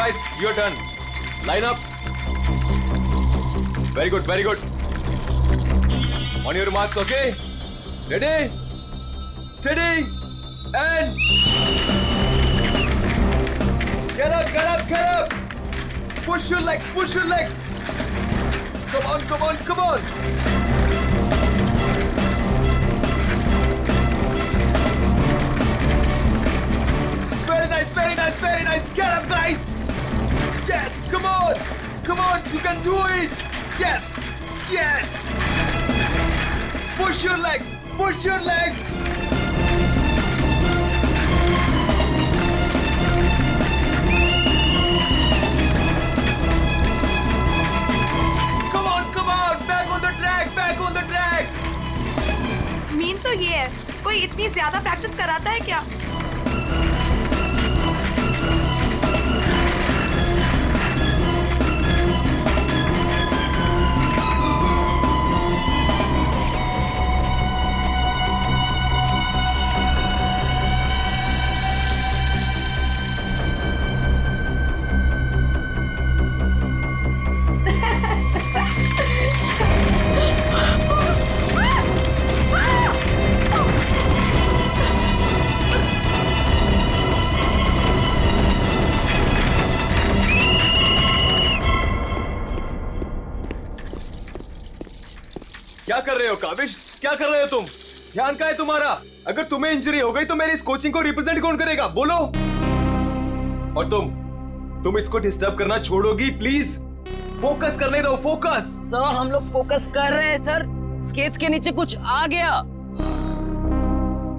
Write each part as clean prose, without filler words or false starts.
guys, your turn. Line up. Very good, very good. On your marks, okay? Ready? Steady. And get up, get up, get up. Push your legs, push your legs. Come on, come on, come on. Very nice, very nice, very nice. Get up, guys. Yes, come on. Come on, you can do it. Yes, yes. Push your legs, push your legs. Come on, back on the track, back on the track. Mean तो ये है, कोई इतनी ज्यादा practice कराता है क्या? क्या कर रहे हो काविश? क्या कर रहे हो तुम? ध्यान का है तुम्हारा? अगर तुम्हें इंजरी हो गई तो मेरी इस कोचिंग को रिप्रेजेंट कौन करेगा? बोलो। और तुम इसको डिस्टर्ब करना छोड़ोगी प्लीज? फोकस करने दो, फोकस। सर हम लोग फोकस कर रहे हैं सर। स्केट्स के नीचे कुछ आ गया।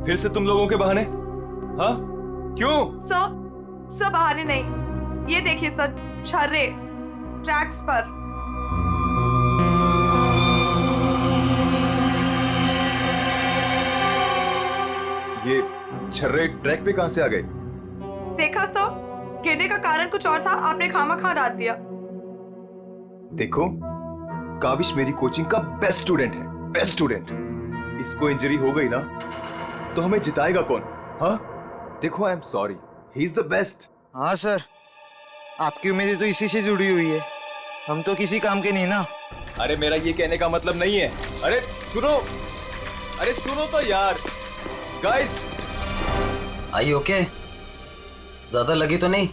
फिर से तुम लोगों के बहाने? हाँ? क्यों? सर बहाने नहीं, ये देखिए सर, छर्रे ट्रैक्स पर। ये छर्रे ट्रैक पे कहां से आ गए? देखा सर, गिरने का कारण कुछ और था, आपने खामखा डाल दिया। देखो, काविश मेरी कोचिंग का बेस्ट स्टूडेंट है, बेस्ट स्टूडेंट। इसको इंजरी हो गई ना तो हमें जिताएगा कौन? हाँ? देखो, I am sorry, he is the best. हाँ सर, आपकी उम्मीदें तो इसी से जुड़ी हुई है, हम तो किसी काम के नहीं ना। अरे मेरा ये कहने का मतलब नहीं है। अरे सुनो तो यार। गाइस, आई ओके? ज्यादा लगी तो नहीं?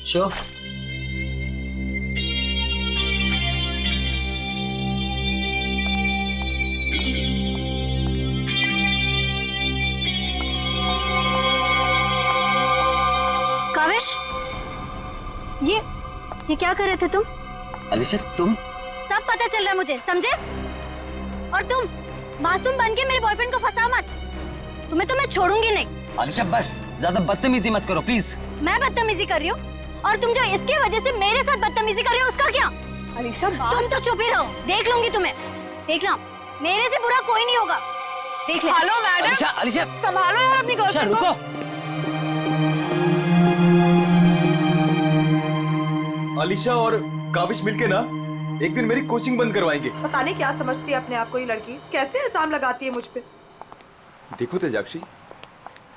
शो काविश, ये क्या कर रहे थे तुम? अलीशा तुम? सब पता चल रहा है मुझे, समझे? और तुम मासूम बन के मेरे बॉयफ्रेंड को फंसा मत, तुम्हें तो मैं छोड़ूंगी नहीं। अलीशा बस ज्यादा बदतमीजी मत करो प्लीज। मैं बदतमीजी कर रही हूँ और तुम जो इसके वजह से मेरे साथ बदतमीजी कर रही हो उसका क्या? अलीशा तुम तो चुप ही रहो, देख लूंगी तुम्हें, देख लो, मेरे से बुरा कोई नहीं होगा, देख ले। Hello madam. अलीशा संभालो यार अपनी गर्लफ्रेंड को। रुको। अलीशा और काविश मिलके ना एक दिन मेरी कोचिंग बंद करवाएंगे। पता नहीं क्या समझती है अपने आप को ये लड़की, कैसे इल्जाम लगाती है मुझ पे। देखो तेजाक्षी,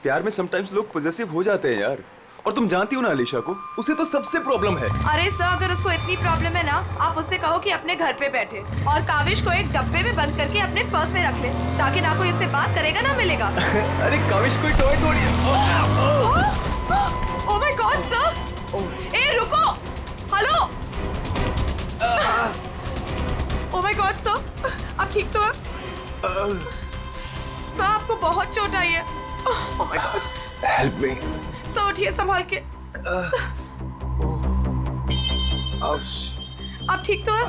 प्यार में समटाइम्स लोग पॉजेसिव हो जाते हैं यार। और तुम जानती हो ना अलीशा को, उसे तो सबसे प्रॉब्लम है। अरे सर, अगर उसको इतनी प्रॉब्लम है ना, आप उससे कहो कि अपने घर पे बैठे और काविश को एक डब्बे में बंद करके अपने पर्स में रख ले, ताकि ना कोई इससे बात करेगा ना मिलेगा। अरे काविश कोई टॉय थोड़ी है। ओह माय गॉड सर, ए रुको, hello. Oh my god sir, आप ठीक तो हैं? सर आपको बहुत चोट आई है। ओह my God, help me. Sir उठिए संभाल के। आप ठीक तो हैं?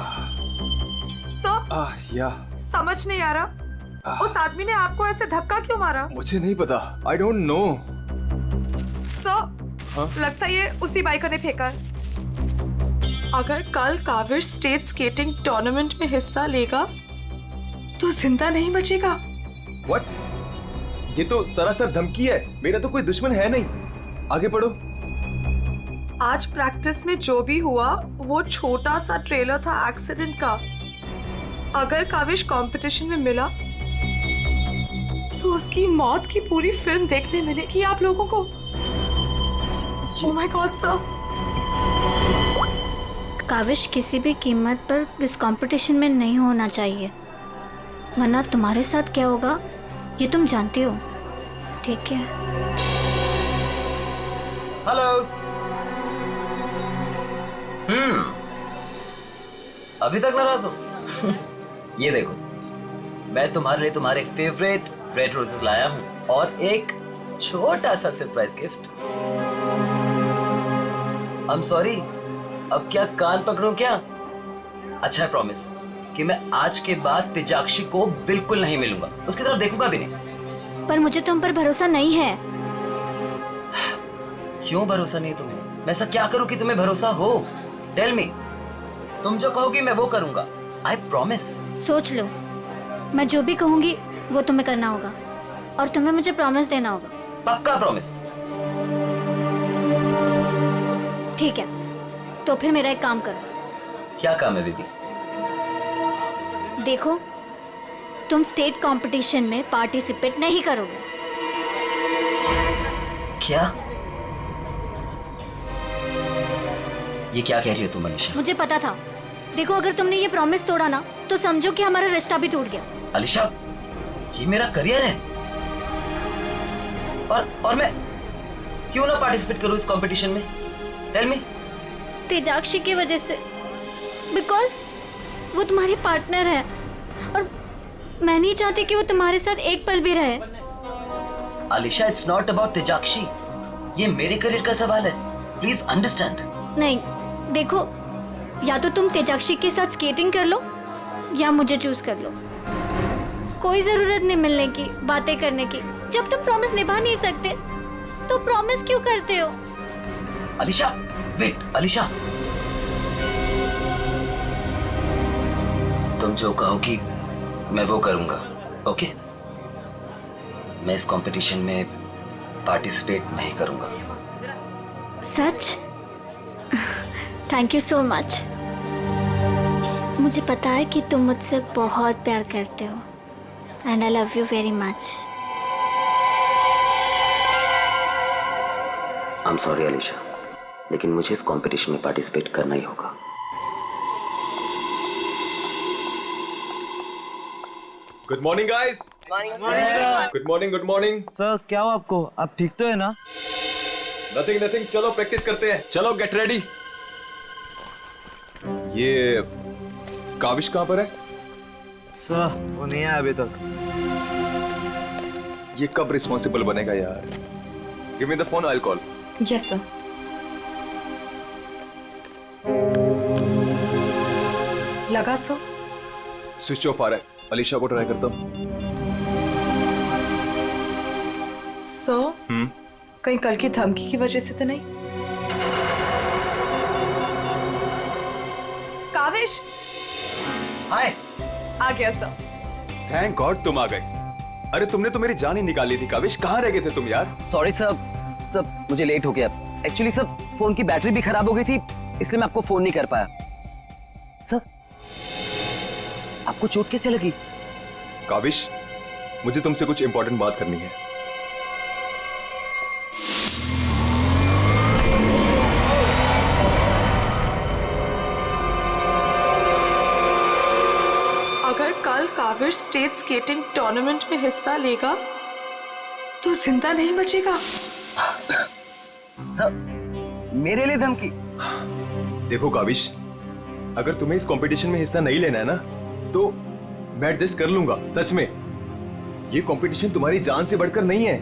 सर या समझ नहीं आ रहा, उस आदमी ने आपको ऐसे धक्का क्यों मारा? मुझे नहीं पता, आई डोंट नो। सर लगता है ये उसी बाइकर ने फेंका है। अगर कल काविश स्टेट स्केटिंग टूर्नामेंट में हिस्सा लेगा तो जिंदा नहीं बचेगा। व्हाट? ये तो सरासर धमकी है, मेरा तो कोई दुश्मन है नहीं। आगे पढ़ो। आज प्रैक्टिस में जो भी हुआ वो छोटा सा ट्रेलर था एक्सीडेंट का। अगर काविश कंपटीशन में मिला तो उसकी मौत की पूरी फिल्म देखने मिलेगी आप लोगों को। Oh my god sir. काविश किसी भी कीमत पर इस कंपटीशन में नहीं होना चाहिए, वरना तुम्हारे साथ क्या होगा ये तुम जानती हो, ठीक है? हेलो। अभी तक नाराज हो? ये देखो, मैं तुम्हारे लिए तुम्हारे फेवरेट रेड रोजेस लाया हूँ और एक छोटा सा surprise gift. I am sorry, अब क्या कान पकड़ूं क्या? अच्छा है, प्रॉमिस कि मैं आज के बाद तेजाक्षी को बिल्कुल नहीं मिलूंगा, उसकी तरफ देखूंगा भी नहीं। पर मुझे तुम पर भरोसा नहीं है। क्यों भरोसा नहीं तुम्हें? मैं ऐसा क्या करूं कि तुम्हें भरोसा हो? Tell me. तुम जो कहोगी मैं वो करूंगा, आई प्रॉमिस। सोच लो, मैं जो भी कहूंगी वो तुम्हें करना होगा और तुम्हें मुझे प्रॉमिस देना होगा। पक्का प्रॉमिस? ठीक है, तो फिर मेरा एक काम करो। क्या काम है बेबी? देखो, तुम स्टेट कंपटीशन में पार्टिसिपेट नहीं करोगे। क्या? ये क्या कह रही हो तुम अलीशा? मुझे पता था। देखो, अगर तुमने ये प्रॉमिस तोड़ा ना तो समझो कि हमारा रिश्ता भी टूट गया। अलीशा, ये मेरा करियर है और मैं क्यों ना पार्टिसिपेट करूं इस कंपटीशन में? Tell me. तेजाक्षी की वजह से, बिकॉज वो तुम्हारी पार्टनर है और मैं नहीं चाहती कि वो तुम्हारे साथ एक पल भी रहे। अलीशा, इट्स नॉट अबाउट तेजाक्षी, ये मेरे करियर का सवाल है, प्लीज अंडरस्टैंड। नहीं, देखो, या तो तुम तेजाक्षी के साथ स्केटिंग कर लो या मुझे चूज कर लो। कोई जरूरत नहीं मिलने की, बातें करने की। जब तुम प्रॉमिस निभा नहीं सकते तो प्रॉमिस क्यों करते हो? अलीशा, वेट, अलीशा, तुम जो कहोगी मैं वो करूंगा, ओके? मैं इस कंपटीशन में पार्टिसिपेट नहीं करूंगा। सच? Thank you so much. मुझे पता है कि तुम मुझसे बहुत प्यार करते हो and I love you very much. I am sorry Alisha, लेकिन मुझे इस कंपटीशन में पार्टिसिपेट करना ही होगा। Good morning guys. Morning sir. Good morning, good morning. Sir क्या हो आपको? आप ठीक तो है ना? नथिंग नथिंग, चलो प्रैक्टिस करते हैं। चलो गेट रेडी। ये काविश कहाँ पर है? सर वो नहीं आया अभी तक। ये कब रिस्पॉन्सिबल बनेगा यार? Give me the phone, I will call. Yes sir. लगा सर? स्विच ऑफ आ रहा है। अलीशा को ट्राई करता हूँ। सर, कहीं कल की धमकी की वजह से तो नहीं? काविश हाय। आ गया सर। थैंक गॉड तुम आ गए। अरे तुमने तो मेरी जान ही निकाल ली थी काविश। कहाँ रह गए थे तुम यार? सॉरी सब मुझे लेट हो गया। एक्चुअली सब फोन की बैटरी भी खराब हो गई थी, इसलिए मैं आपको फोन नहीं कर पाया। सर, आपको चोट कैसे लगी? काविश, मुझे तुमसे कुछ इंपॉर्टेंट बात करनी है। अगर कल काविश स्टेट स्केटिंग टूर्नामेंट में हिस्सा लेगा तो जिंदा नहीं बचेगा। सर, मेरे लिए धमकी? देखो काविश, अगर तुम्हें इस कंपटीशन में हिस्सा नहीं लेना है ना तो मैं एडजस्ट कर लूंगा। सच में, ये कंपटीशन तुम्हारी जान से बढ़कर नहीं है।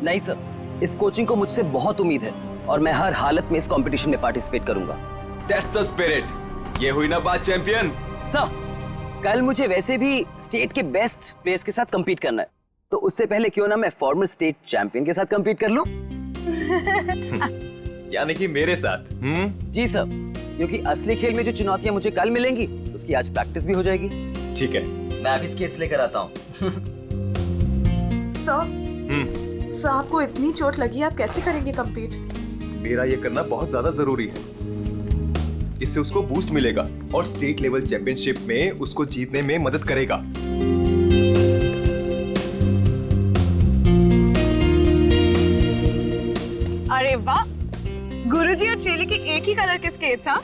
नहीं सर, इस कोचिंग को मुझसे बहुत उम्मीद है और मैं हर हालत में इस कंपटीशन में पार्टिसिपेट करूंगा। That's the spirit. ये हुई ना बात चैंपियन। सर, कल मुझे वैसे भी स्टेट के बेस्ट प्लेयर्स के साथ compete करना है, तो उससे पहले क्यों ना मैं फॉर्मर स्टेट चैंपियन के साथ compete कर लूं? यानी कि मेरे साथ? जी सर, क्योंकि असली खेल में जो चुनौतियां मुझे कल मिलेंगी उसकी आज प्रैक्टिस भी हो जाएगी। ठीक है। मैं अभी स्केट्स लेकर आता हूँ। सर, आपको इतनी चोट लगी है, आप कैसे करेंगे कंपीट? मेरा ये करना बहुत ज्यादा जरूरी है। इससे उसको बूस्ट मिलेगा और स्टेट लेवल चैंपियनशिप में उसको जीतने में मदद करेगा। अरे वाह, गुरुजी और चेली के एक ही कलर के स्केट्स हाँ?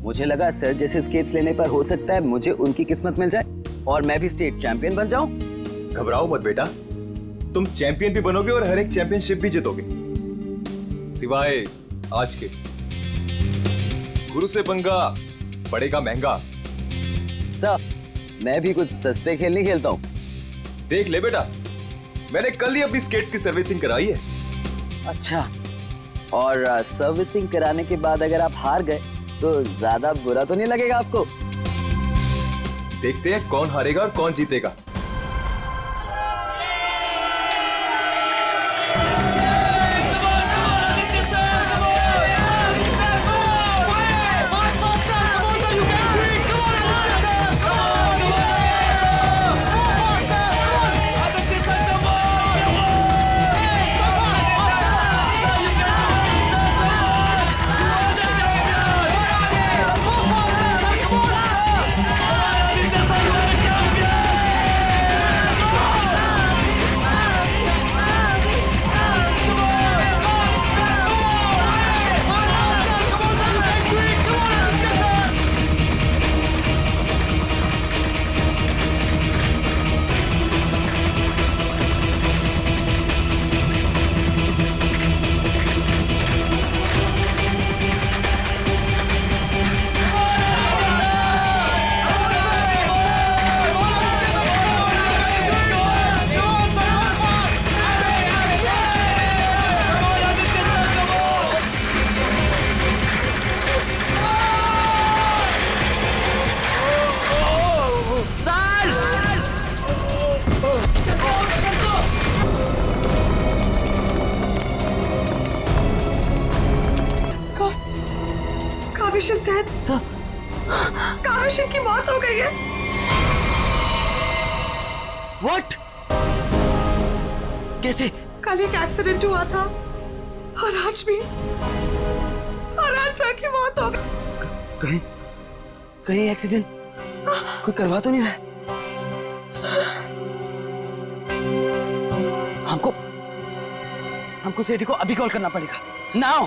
मुझे लगा सर जैसे स्केट्स लेने पर हो सकता है मुझे उनकी किस्मत मिल जाए और मैं भी स्टेट चैंपियन बन जाऊं। घबराओ मत बेटा, तुम चैंपियन भी बनोगे और हर एक चैंपियनशिप भी जीतोगे, सिवाय आज के। गुरु से पंगा पड़ेगा महंगा। सर मैं भी कुछ सस्ते खेल नहीं खेलता हूँ। देख ले बेटा, मैंने कल ही अपनी स्केट्स की सर्विसिंग कराई है। अच्छा, और सर्विसिंग कराने के बाद अगर आप हार गए तो ज्यादा बुरा तो नहीं लगेगा आपको? देखते हैं कौन हारेगा और कौन जीतेगा। Kaavish is dead. Sir Kaavish की मौत हो गई है। व्हाट? कैसे? कल एक एक्सीडेंट हुआ था और आज भी, और आज सर की मौत हो गई। कहीं कहीं एक्सीडेंट कोई करवा तो नहीं रहा है? हमको सेठी को अभी कॉल करना पड़ेगा। नाउ।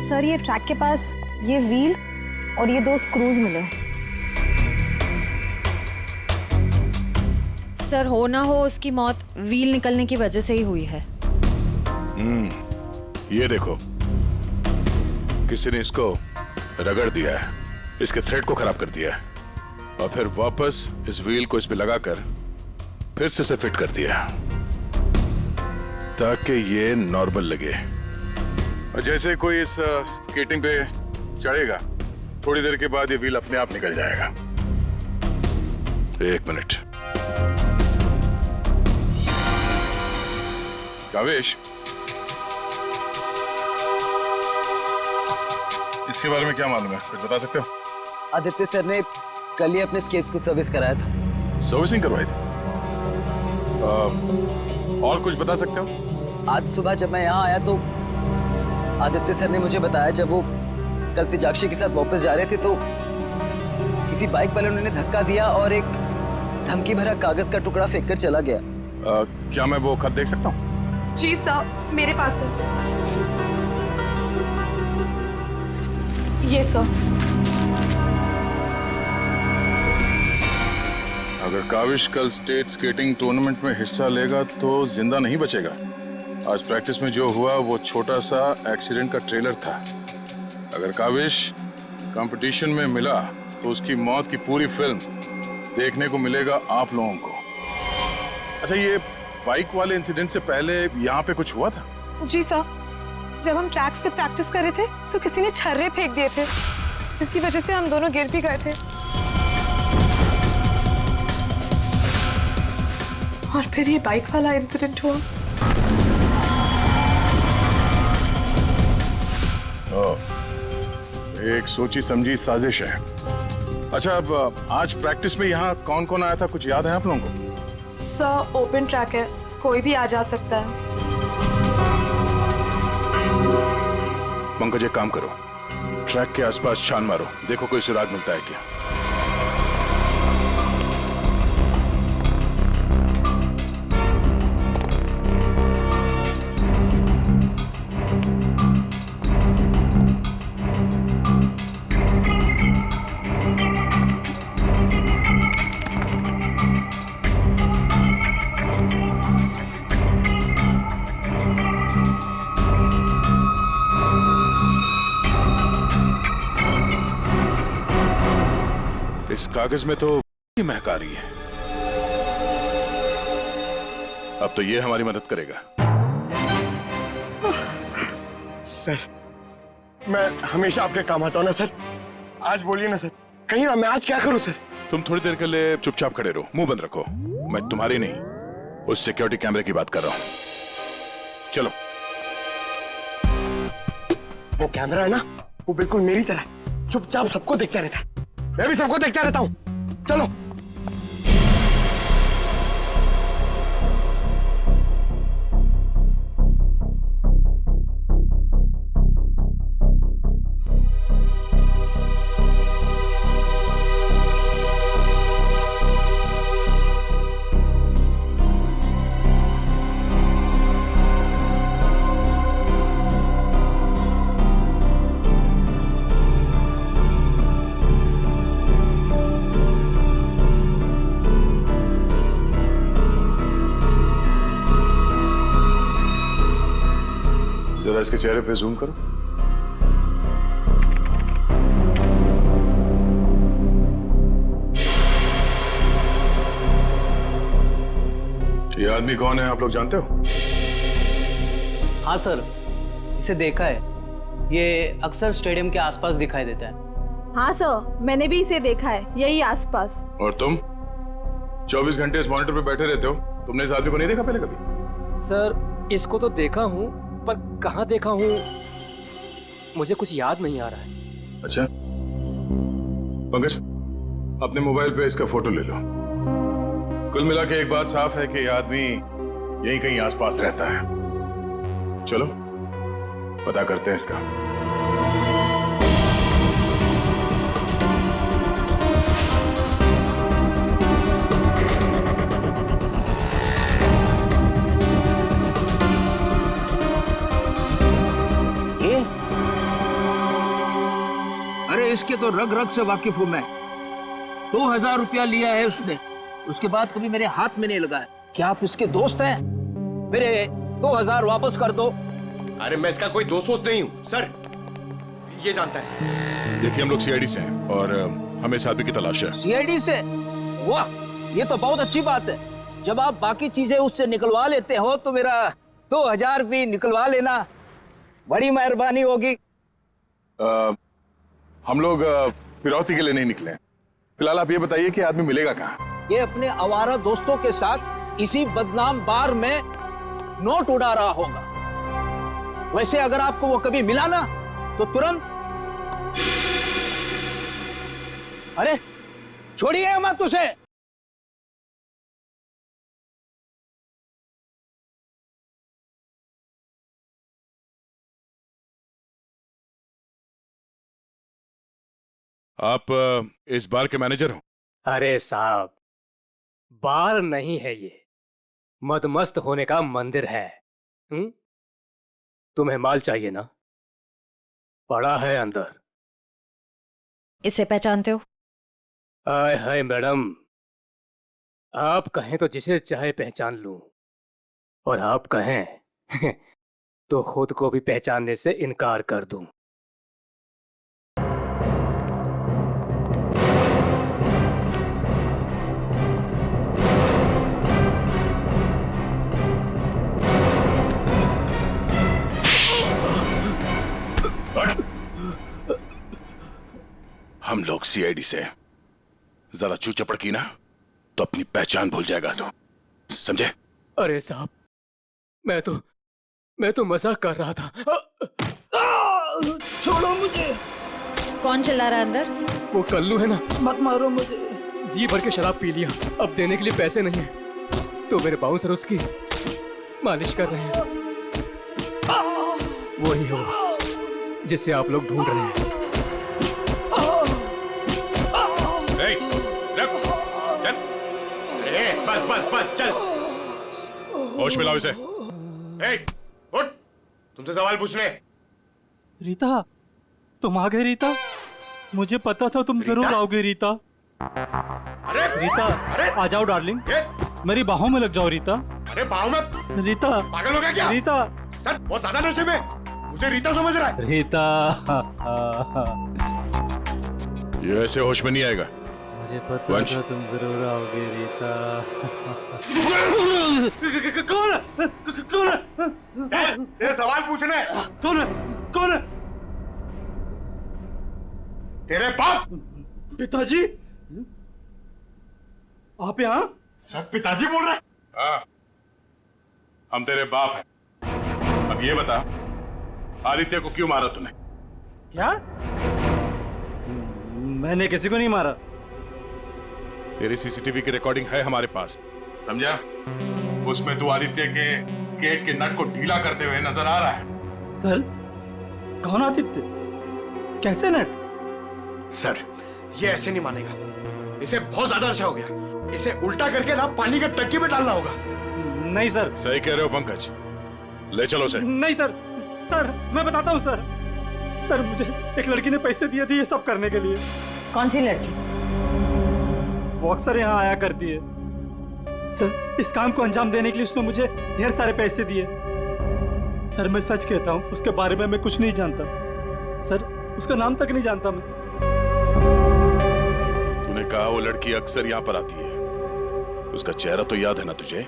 सर ये ट्रैक के पास ये व्हील और ये 2 स्क्रूज मिले। सर हो ना हो उसकी मौत व्हील निकलने की वजह से ही हुई है। ये देखो, किसी ने इसको रगड़ दिया है, इसके थ्रेड को खराब कर दिया है और फिर वापस इस व्हील को इस पे लगाकर फिर से इसे फिट कर दिया ताकि ये नॉर्मल लगे। और जैसे कोई इस स्केटिंग पे चढ़ेगा, थोड़ी देर के बाद ये व्हील अपने आप निकल जाएगा। 1 मिनट। कावेश, इसके बारे में क्या मालूम है? कुछ बता सकते हो? आदित्य सर ने कल ही अपने स्केट्स को सर्विस कराया था। सर्विसिंग करवाई थी? और कुछ बता सकते हो? आज सुबह जब मैं यहाँ आया तो आदित्य सर ने मुझे बताया जब वो कल तेजाक्षी के साथ वापस जा रहे थे तो किसी बाइक वाले ने धक्का दिया और एक धमकी भरा कागज का टुकड़ा फेंक कर चला गया। क्या मैं वो खत देख सकता हूँ? जी सर, मेरे पास है। ये सर। अगर काविश कल स्टेट स्केटिंग टूर्नामेंट में हिस्सा लेगा तो जिंदा नहीं बचेगा। आज प्रैक्टिस में जो हुआ वो छोटा सा एक्सीडेंट का ट्रेलर था। अगर काविश कंपटीशन में मिला तो उसकी मौत की पूरी फिल्म देखने को मिलेगा आप लोगों को। अच्छा, ये बाइक वाले इंसिडेंट से पहले यहाँ पे कुछ हुआ था? जी सर, जब हम ट्रैक्स पे प्रैक्टिस कर रहे थे तो किसी ने छर्रे फेंक दिए थे जिसकी वजह से हम दोनों गिर भी गए थे और फिर ये बाइक वाला इंसिडेंट हुआ। एक सोची समझी साजिश है। अच्छा, अब आज प्रैक्टिस में यहाँ कौन कौन आया था, कुछ याद है आप लोगों को? सर ओपन ट्रैक है, कोई भी आ जा सकता है। पंकज, एक काम करो, ट्रैक के आसपास छान मारो, देखो कोई सुराग मिलता है क्या। इस कागज में तो महक आ रही है। अब तो ये हमारी मदद करेगा। सर, मैं हमेशा आपके काम आता हूं ना सर। आज बोलिए ना सर, कहीं ना मैं आज क्या करूं सर? तुम थोड़ी देर के लिए चुपचाप खड़े रहो, मुंह बंद रखो। मैं तुम्हारी नहीं, उस सिक्योरिटी कैमरे की बात कर रहा हूं। चलो। वो कैमरा है ना, वो बिल्कुल मेरी तरह चुपचाप सबको देखता रहता है। मैं भी सबको देखता रहता हूं। चलो। जरा इसके चेहरे पे जूम करो। ये आदमी कौन है, आप लोग जानते हो? हाँ सर, इसे देखा है। ये अक्सर स्टेडियम के आसपास दिखाई देता है। हाँ सर, मैंने भी इसे देखा है, यही आसपास। और तुम 24 घंटे इस मॉनिटर पे बैठे रहते हो, तुमने इस आदमी को नहीं देखा पहले कभी? सर, इसको तो देखा हूँ, पर कहाँ देखा हूँ मुझे कुछ याद नहीं आ रहा है। अच्छा, पंकज, अपने मोबाइल पे इसका फोटो ले लो। कुल मिला के एक बात साफ है कि ये आदमी यहीं कहीं आसपास रहता है। चलो पता करते हैं इसका। अरे इसके तो रग रग से वाकिफ हूं मैं। 2000 रुपया लिया है उसने, उसके बाद कभी मेरे हाथ में नहीं लगा है। क्या आप इसके दोस्त हैं? मेरे 2000 वापस कर दो। अरे मैं इसका कोई दोस्त वोस्त नहीं हूं सर, ये जानता है। देखिए, हम लोग सीआईडी से हैं और हमें इस आदमी की तलाश है। सीआईडी से? वाह, ये तो बहुत अच्छी बात है। जब आप बाकी चीजें उससे निकलवा लेते हो तो मेरा 2000 भी निकलवा लेना, बड़ी मेहरबानी होगी। हम लोग फिरौती के लिए नहीं निकले हैं। फिलहाल आप ये बताइए कि आदमी मिलेगा कहाँ? ये अपने आवारा दोस्तों के साथ इसी बदनाम बार में नोट उड़ा रहा होगा। वैसे अगर आपको वो कभी मिला ना तो तुरंत, अरे छोड़िए मत उसे। आप इस बार के मैनेजर हो? अरे साहब, बार नहीं है ये, मदमस्त होने का मंदिर है। तुम्हें माल चाहिए ना, पड़ा है अंदर। इसे पहचानते हो? आय हाय मैडम, आप कहें तो जिसे चाहे पहचान लूं, और आप कहें तो खुद को भी पहचानने से इनकार कर दूं। हम लोग सीआईडी से, जरा चू चपड़ की ना तो अपनी पहचान भूल जाएगा, तो समझे? अरे साहब, मैं तो मजाक कर रहा था। छोड़ो मुझे। कौन चिल्ला रहा है अंदर? वो कल्लू है ना, मत मारो मुझे। जी भर के शराब पी लिया, अब देने के लिए पैसे नहीं है, तो मेरे बाउंसर उसकी मालिश कर रहे हैं। वही हो जिसे आप लोग ढूंढ रहे हैं। चल। बस बस बस चल। होश में लाओ इसे। उठ, तुमसे सवाल पूछने। रीता, तुम आ गए रीता? मुझे पता था तुम जरूर आओगे रीता। अरे रीता, आ जाओ डार्लिंग, मेरी बाहों में लग जाओ रीता। अरे बाहों में? रीता, पागल हो गया क्या? रीता। सर बहुत ज्यादा नशे में, मुझे रीता समझ रहा है। रीता, ये ऐसे होश में नहीं आएगा। मुझे पता था तुम जरूर आओगे रीता। कौन है? कौन है? तेरे सवाल पूछने। कौन है? कौन है? तेरे बाप। पिताजी, आप यहाँ? सर पिताजी बोल रहे हैं? हाँ, हम तेरे बाप हैं। अब ये बता, आदित्य को क्यों मारा तूने? क्या? मैंने किसी को नहीं मारा। तेरी सीसीटीवी की रिकॉर्डिंग है हमारे पास, समझा? उसमें तू आदित्य के गेट के नट को ढीला करते हुए नजर आ रहा है। सर, कौन आदित्य? कैसे नट? सर, ये ऐसे नहीं मानेगा। इसे बहुत ज्यादा नशा हो गया। इसे उल्टा करके ना पानी के टंकी में डालना होगा। नहीं सर। सही कह रहे हो पंकज, ले चलो उसे। नहीं सर, सर मैं बताता हूँ सर। सर, मुझे एक लड़की ने पैसे दिए थे ये सब करने के लिए। कौन सी लड़की? वो अक्सर यहाँ आया करती है। सर, इस काम को अंजाम देने के लिए उसने मुझे ढेर सारे पैसे दिए। सर, मैं सच कहता हूँ, उसके बारे में मैं कुछ नहीं जानता। सर, उसका नाम तक नहीं जानता मैं। तूने कहा वो लड़की अक्सर यहाँ पर आती है, उसका चेहरा तो याद है ना तुझे?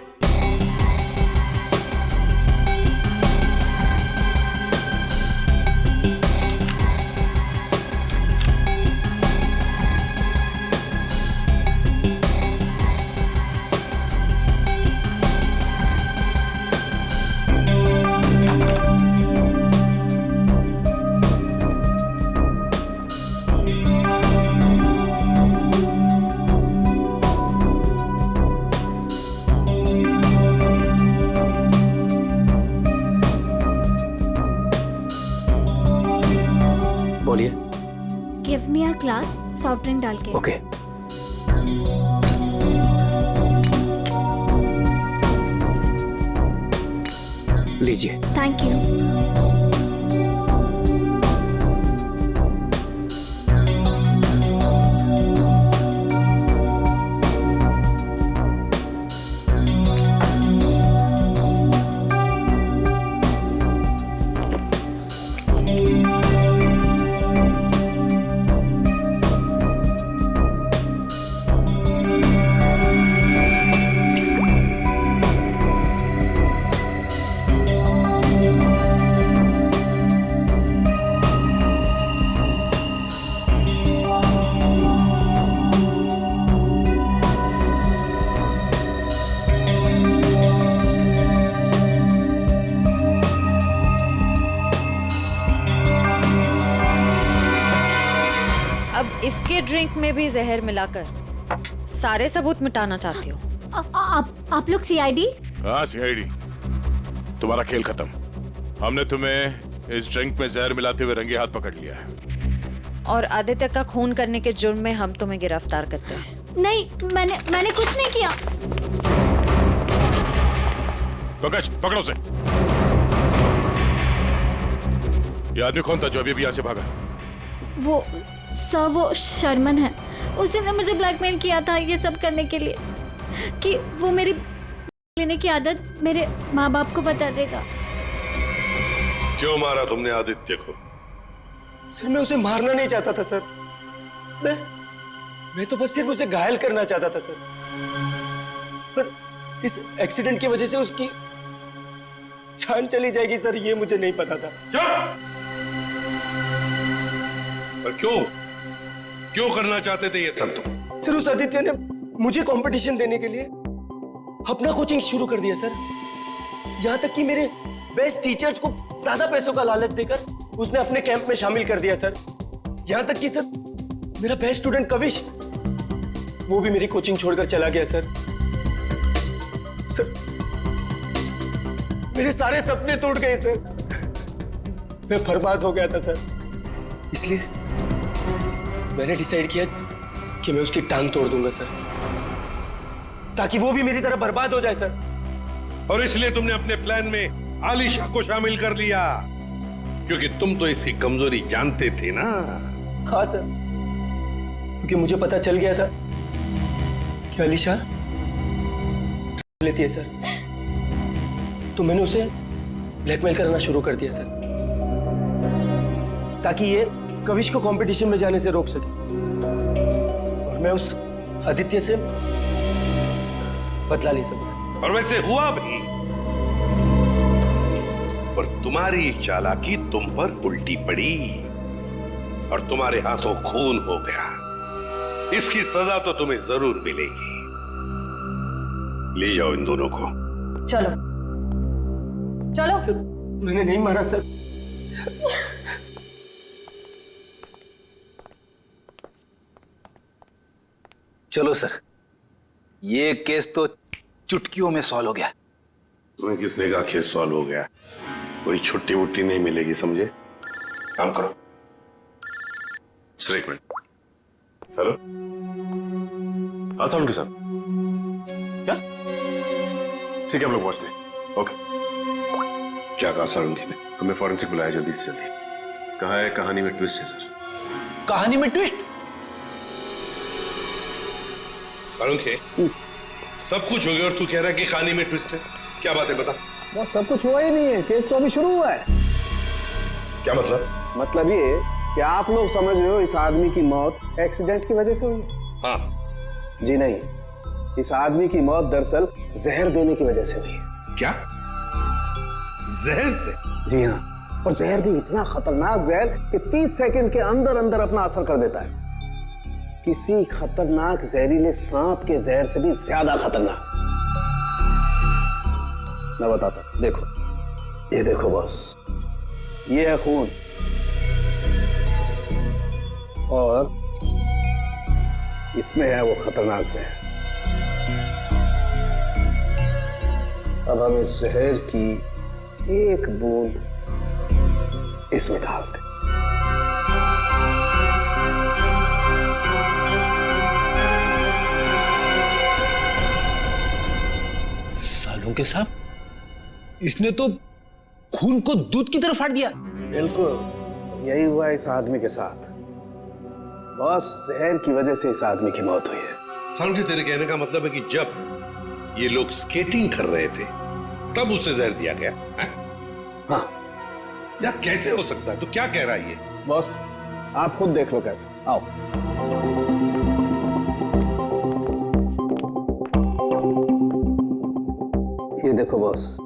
बोलिए। Give me a glass soft drink डाल के। ओके। लीजिए। Thank you. इसके ड्रिंक में भी जहर मिलाकर सारे सबूत मिटाना चाहती हो? आप लोग सीआईडी? हाँ सीआईडी। तुम्हारा खेल खत्म। हमने तुम्हें इस ड्रिंक में जहर मिलाते हुए रंगे हाथ पकड़ लिया है। और आदित्य का खून करने के जुर्म में हम तुम्हें गिरफ्तार करते हैं। नहीं, मैंने कुछ नहीं किया। पंकज, पकड़ो उसे। ये आदमी कौन था जो अभी यहाँ से भागा? वो सर, वो शर्मन है। उसने मुझे ब्लैकमेल किया था ये सब करने के लिए, कि वो मेरी लेने की आदत मेरे माँ बाप को बता देगा। क्यों मारा तुमने आदित्य को? सर, मैं उसे मारना नहीं चाहता था सर। मैं तो बस सिर्फ उसे घायल करना चाहता था सर। पर इस एक्सीडेंट की वजह से उसकी जान चली जाएगी सर, ये मुझे नहीं पता था। पर क्यों करना चाहते थे ये सब तुम? सर, उस आदित्य ने मुझे कंपटीशन देने के लिए अपना कोचिंग शुरू कर दिया सर। यहाँ तक कि मेरे बेस्ट टीचर्स को ज्यादा पैसों का लालच देकर उसने अपने कैंप में शामिल कर दिया सर। यहां तक कि सर मेरा बेस्ट स्टूडेंट कविश, वो भी मेरी कोचिंग छोड़कर चला गया सर। मेरे सारे सपने टूट गए सर। मैं बर्बाद हो गया था सर। इसलिए मैंने डिसाइड किया कि मैं उसकी टांग तोड़ दूंगा सर, ताकि वो भी मेरी तरह बर्बाद हो जाए सर। और इसलिए तुमने अपने प्लान में आलिशा को शामिल कर लिया, क्योंकि तुम तो इसकी कमजोरी जानते थे ना। हाँ सर, क्योंकि मुझे पता चल गया था कि आलिशा लेती है सर, तो मैंने उसे ब्लैकमेल करना शुरू कर दिया सर, ताकि ये कविश को कंपटीशन में जाने से रोक सके और मैं उस आदित्य से बदला ले सकूं। और वैसे हुआ भी, पर तुम्हारी चालाकी तुम पर उल्टी पड़ी और तुम्हारे हाथों खून हो गया। इसकी सजा तो तुम्हें जरूर मिलेगी। ले जाओ इन दोनों को। चलो चलो। सर मैंने नहीं मारा सर। चलो सर, ये केस तो चुटकियों में सॉल्व हो गया। तुम्हें किसने कहा केस सॉल्व हो गया? कोई छुट्टी वुट्टी नहीं मिलेगी, समझे? काम करो। सर एक मिनट। हेलो, आसान के साथ क्या? ठीक है, हम लोग पहुंचते हैं। ओके। क्या कहा सारंगी ने? हमें फॉरेंसिक बुलाया जल्दी से जल्दी। कहा है कहानी में ट्विस्ट है सर। कहानी में ट्विस्ट? सारंगी, सब कुछ हो गया और तू कह रहा है कि कहानी में ट्विस्ट है? क्या बात है, बता। वो सब कुछ हुआ ही नहीं है, केस तो अभी शुरू हुआ है। क्या मतलब? मतलब ये कि आप लोग समझ रहे हो इस आदमी की मौत एक्सीडेंट की वजह से हुई है। हाँ। जी नहीं, इस आदमी की मौत दरअसल जहर देने की वजह से हुई है। क्या? जहर से? जी हाँ, और जहर भी इतना खतरनाक जहर कि 30 सेकंड के अंदर अंदर अपना असर कर देता है। किसी खतरनाक जहरीले सांप के जहर से भी ज्यादा खतरनाक। मैं बताता हूं, देखो, ये देखो बॉस, ये है खून और इसमें है वो खतरनाक जहर। अब हम इस जहर की एक बूंद इसमें डाल दें। सालों के साथ इसने तो खून को दूध की तरह फाड़ दिया। बिल्कुल यही हुआ इस आदमी के साथ। बस जहर की वजह से इस आदमी की मौत हुई है। सारंगी, तेरे कहने का मतलब है कि जब ये लोग स्केटिंग कर रहे थे तब उसे जहर दिया गया है? हाँ। यार कैसे हो सकता है? तू क्या कह रहा है ये? बॉस आप खुद देख लो कैसे। आओ। ये देखो बॉस,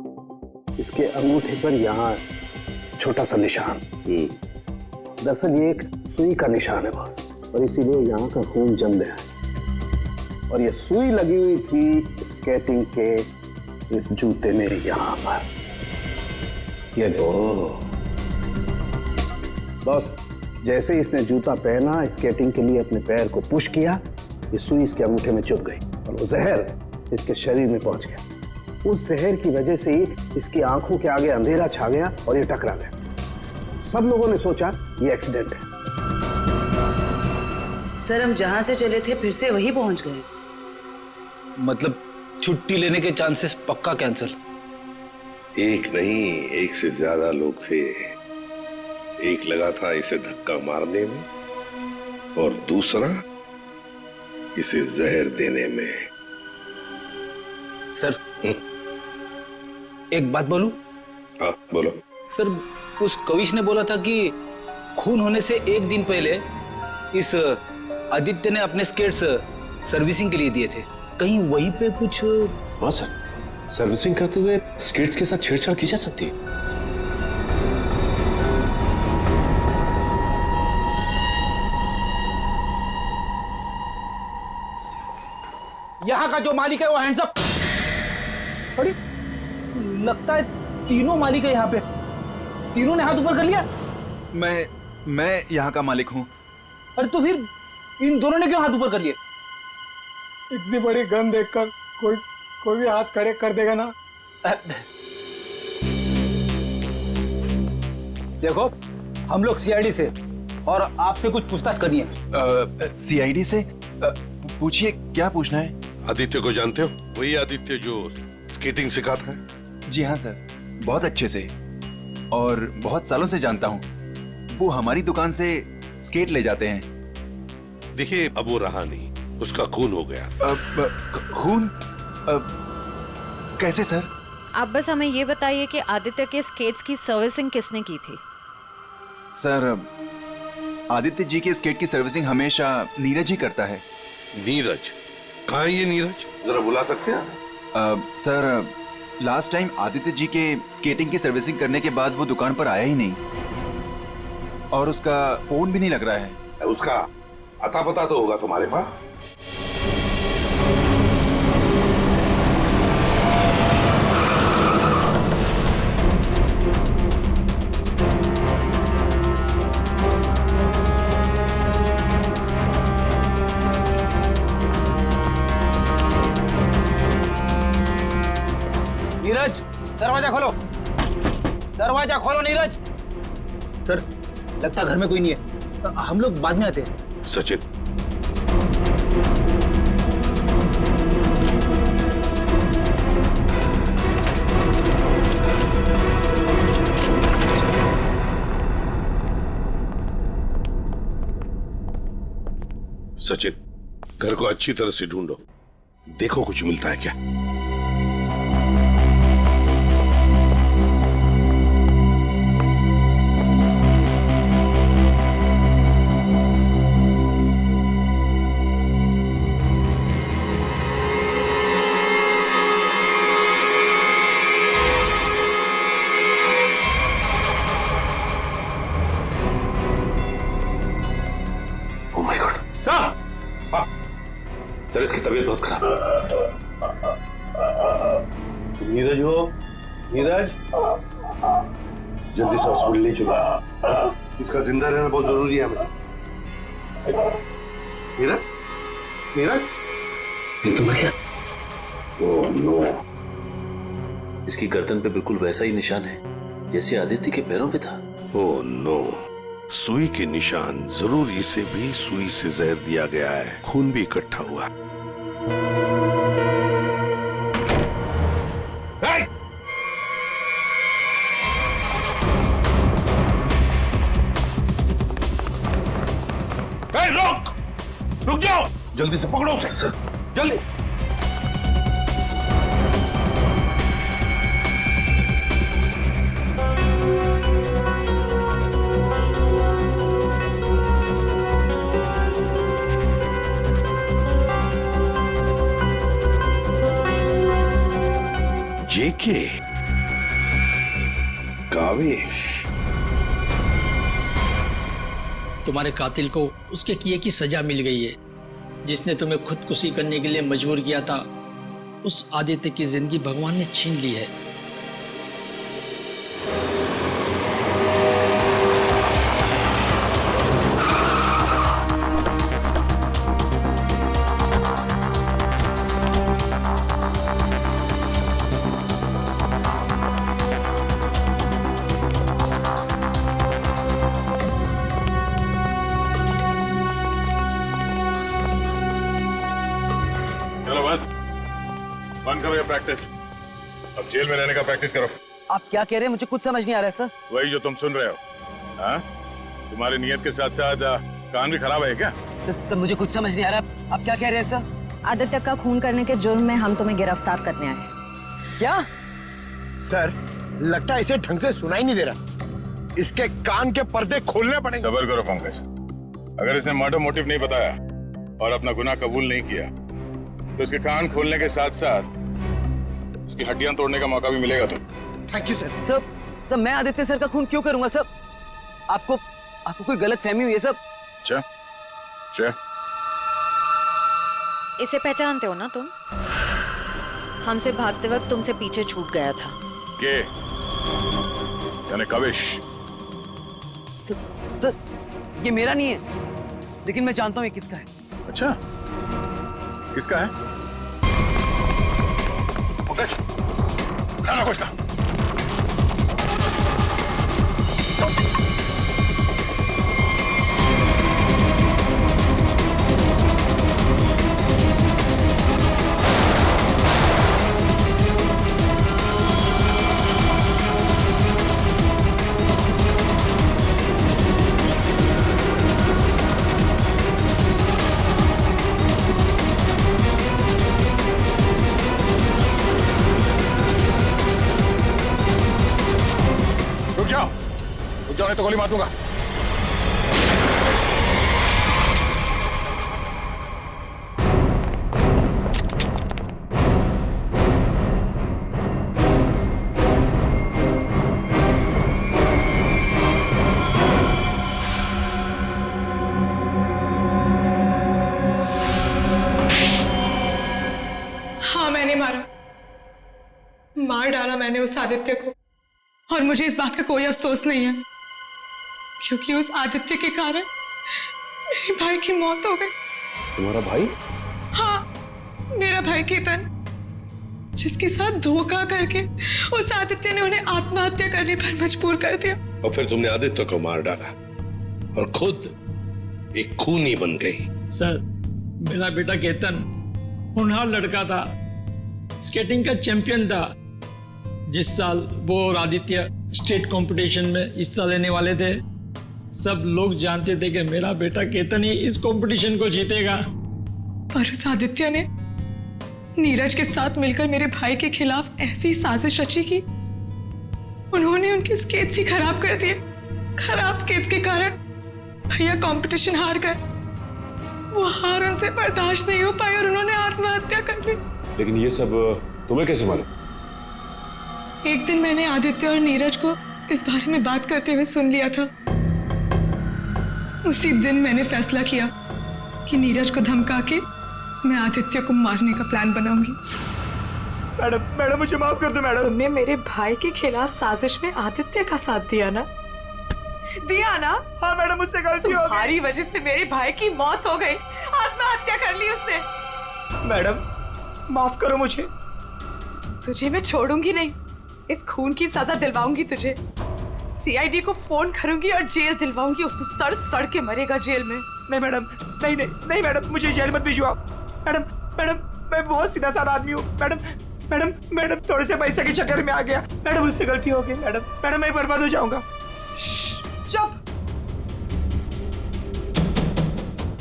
इसके अंगूठे पर यहाँ छोटा सा निशान। दरअसल ये एक सुई का निशान है बॉस, और इसीलिए यहाँ का खून जम गया है। और ये सुई लगी हुई थी स्केटिंग के इस जूते में यहाँ पर। ये देखो बॉस, जैसे ही इसने जूता पहना, स्केटिंग के लिए अपने पैर को पुश किया, ये सुई इसके अंगूठे में चुभ गई और वो जहर इसके शरीर में पहुंच गया। उस जहर की वजह से ही इसकी आंखों के आगे अंधेरा छा गया और ये टकरा गया। सब लोगों ने सोचा ये एक्सीडेंट है। सर, हम जहां से चले थे फिर से वही पहुंच गए। मतलब छुट्टी लेने के चांसेस पक्का कैंसिल? एक नहीं, एक से ज्यादा लोग थे। एक लगा था इसे धक्का मारने में और दूसरा इसे जहर देने में। सर एक बात बोलूं? हाँ बोलो। सर, उस कविश ने बोला था कि खून होने से एक दिन पहले इस आदित्य ने अपने स्केट्स सर्विसिंग के लिए दिए थे। कहीं वहीं पे कुछ? हाँ सर, सर्विसिंग करते हुए स्केट्स के साथ छेड़छाड़ की जा सकती है। यहाँ का जो मालिक है वो हैंड्स अप। अरे लगता है तीनों मालिक है यहाँ पे। तीनों ने हाथ ऊपर कर लिया। मैं यहाँ का मालिक हूँ। अरे तो फिर इन दोनों ने क्यों हाथ ऊपर कर लिए? इतनी बड़ी गन देखकर कोई भी हाथ खड़े कर देगा ना। देखो, हम लोग सीआईडी से और आपसे कुछ पूछताछ करनी है। सीआईडी से? पूछिए, क्या पूछना है? आदित्य को जानते हो? वही आदित्य जो स्केटिंग सिखाता है। जी हाँ सर, बहुत अच्छे से और बहुत सालों से जानता हूँ। वो हमारी दुकान से स्केट ले जाते हैं। देखिए, अब वो रहा नहीं, उसका खून हो गया। खून? कैसे सर? आप बस हमें ये बताइए कि आदित्य के स्केट्स की सर्विसिंग किसने की थी? सर, आदित्य जी के स्केट की सर्विसिंग हमेशा नीरज ही करता है। नीरज? कहाँ है ये नीरज? जरा बुला सकते हैं? Sir, last time Aditya ji के स्केटिंग की सर्विसिंग करने के बाद वो दुकान पर आया ही नहीं और उसका फोन भी नहीं लग रहा है। उसका अता पता तो होगा तुम्हारे पास? नीरज, दरवाजा खोलो। दरवाजा खोलो नीरज। सर, लगता है घर में कोई नहीं है, हम लोग बाद में आते हैं। सचिन, सचिन, घर को अच्छी तरह से ढूंढो, देखो कुछ मिलता है क्या। सर, इसकी तबीयत बहुत खराब है। नीरज हो? नीरज, जल्दी से हॉस्पिटल ले चलो, इसका जिंदा रहना बहुत जरूरी है हमें। नीरज, नीरज, ये तो मर गया। Oh no. इसकी गर्दन पे बिल्कुल वैसा ही निशान है जैसे आदित्य के पैरों पे था। ओह नो, सुई के निशान। जरूर इसे भी सुई से जहर दिया गया है, खून भी इकट्ठा हुआ। रुक जाओ, जल्दी से पकड़ो उसे। सर, जल्दी। जेके, कावेश, तुम्हारे कातिल को उसके किए की सजा मिल गई है। जिसने तुम्हें खुदकुशी करने के लिए मजबूर किया था, उस आदित्य की जिंदगी भगवान ने छीन ली है। बंद करो ये प्रैक्टिस, अब जेल में रहने का प्रैक्टिस करो। आप क्या कह रहे हैं? मुझे कुछ समझ नहीं आ रहा है सर। वही जो तुम सुन रहे हो। हाँ? तुम्हारी नियत के साथ साथ कान भी खराब है क्या? सर, मुझे कुछ समझ नहीं आ रहा। आप क्या कह रहे हैं सर? आदित्य का खून करने के जुर्म में हम तुम्हें गिरफ्तार करने आए हैं। क्या? सर, लगता है इसे ढंग से सुनाई नहीं दे रहा, इसके कान के पर्दे खोलने पड़ेंगे। सब्र करो पंकज, अगर इसने मर्डर मोटिव नहीं बताया और अपना गुनाह कबूल नहीं किया तो इसके कान खोलने के साथ साथ इसकी हड्डियां तोड़ने का मौका भी मिलेगा। तो थैंक यू सर। सर, मैं आदित्य सर का खून क्यों करूंगा सर? आपको कोई गलत फहमी हुई है सर? अच्छा, इसे पहचानते हो ना तुम? हमसे भागते वक्त तुमसे पीछे छूट गया था। के? यानी काविश? सर, ये मेरा नहीं है, लेकिन मैं जानता हूँ ये किसका है। अच्छा, किसका है? पंकज, ध्यान रखो इसका। रुक जाओ नहीं तो गोली मार दूंगा। हाँ, मैंने मार डाला मैंने उस आदित्य को, और मुझे इस बात का कोई अफसोस नहीं है, क्योंकि उस आदित्य के कारण मेरे भाई की मौत हो गई। तुम्हारा भाई? हाँ, मेरा भाई केतन, जिसके साथ धोखा करके उस आदित्य ने उन्हें आत्महत्या करने पर मजबूर कर दिया। और फिर तुमने आदित्य को मार डाला और खुद एक खूनी बन गई। सर, मेरा बेटा केतन होनहार लड़का था, स्केटिंग का चैंपियन था। जिस साल वो और आदित्य स्टेट कंपटीशन में हिस्सा लेने वाले थे, सब लोग जानते थे कि मेरा बेटा केतन ही इस कंपटीशन को जीतेगा। पर उस आदित्य ने नीरज के साथ मिलकर मेरे भाई के खिलाफ ऐसी साजिश रची कि उन्होंने उनके स्केट्स ही खराब कर दिए। खराब स्केट्स के कारण भैया कंपटीशन हार गए। वो हार उनसे बर्दाश्त नहीं हो पाई और उन्होंने आत्महत्या कर ली। लेकिन ये सब तुम्हें कैसे मालूम? एक दिन मैंने आदित्य और नीरज को इस बारे में बात करते हुए सुन लिया था। उसी दिन मैंने फैसला किया कि नीरज को धमका के मैं आदित्य को मारने का प्लान बनाऊंगी। मैडम मुझे माफ कर दो मैडम। तुमने मेरे भाई के खिलाफ साजिश में आदित्य का साथ दिया ना? हाँ मैडम, मुझसे गलती हो गई। तुम्हारी वजह से मेरे भाई की मौत हो गई, आत्महत्या कर ली उसने। मैडम माफ करो मुझे। तुझे मैं छोड़ूंगी नहीं, इस खून की सजा दिलवाऊंगी तुझे। सीआईडी को फोन करूंगी और जेल दिलवाऊंगी। तू सड़ सड़ के मरेगा जेल में। नहीं मैडम, नहीं मैडम, मुझे जेल मत भिजवाओ। मैडम मैं बहुत सीधा साधा आदमी हूँ। मैडम थोड़े से पैसे के चक्कर में आ गया। मैडम मुझसे गलती हो गई। मैडम मैं बर्बाद हो जाऊंगा। चुप।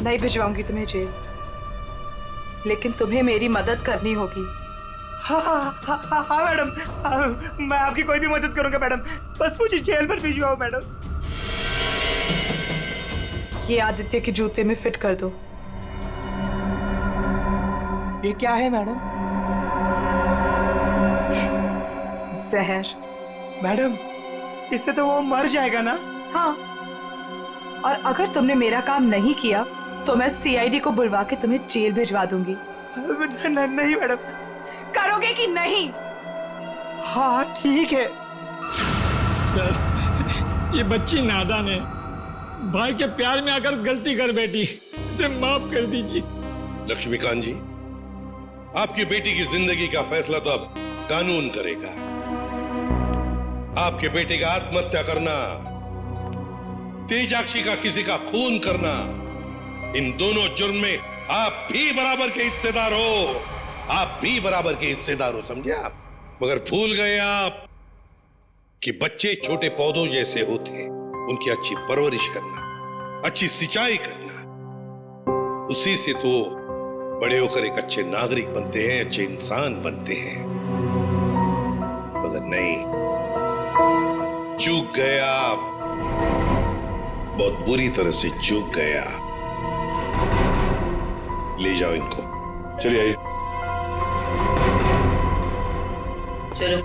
नहीं भिजवाऊंगी तुम्हें जेल, लेकिन तुम्हें मेरी मदद करनी होगी। हाँ मैडम, मैं आपकी कोई भी मदद करूंगा मैडम, बस मुझे जेल पर भिजवाओ मैडम। ये आदित्य के जूते में फिट कर दो। ये क्या है मैडम? जहर। मैडम इससे तो वो मर जाएगा ना? हाँ, और अगर तुमने मेरा काम नहीं किया तो मैं सीआईडी को बुलवा के तुम्हें जेल भिजवा दूंगी। नहीं मैडम। करोगे कि नहीं? हाँ ठीक है। सर, ये बच्ची नादान है, भाई के प्यार में आकर गलती कर बैठी, उसे माफ कर दीजिए। लक्ष्मीकांत जी, आपकी बेटी की जिंदगी का फैसला तो अब कानून करेगा। आपके बेटे का आत्महत्या करना, तेजाक्षी का किसी का खून करना, इन दोनों जुर्म में आप भी बराबर के हिस्सेदार हो। आप भी बराबर के हिस्सेदार हो, समझे आप? मगर भूल गए आप कि बच्चे छोटे पौधों जैसे होते हैं। उनकी अच्छी परवरिश करना, अच्छी सिंचाई करना, उसी से तो बड़े होकर एक अच्छे नागरिक बनते हैं, अच्छे इंसान बनते हैं। मगर नहीं, चूक गए आप, बहुत बुरी तरह से चूक गया। ले जाओ इनको। चलिए आइए। चलो।